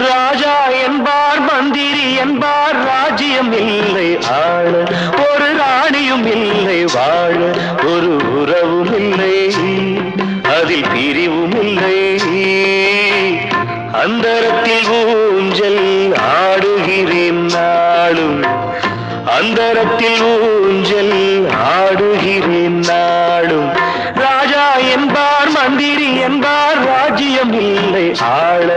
ராஜா என்பார் மந்திரி என்பார் ராஜ்யம் இல்லை ஆள ஒரு ராணியும் இல்லை வாழ ஒரு உறவும் இல்லை அதில் பிரிவும் இல்லை அந்தரத்தில் ஊஞ்சல் ஆடுகிறேன் நாளும் அந்தரத்தில் ஊஞ்சல் ஆடுகிறேன் நாளும் ராஜா என்பார் மந்திரி என்பார் ராஜ்யம் இல்லை ஆள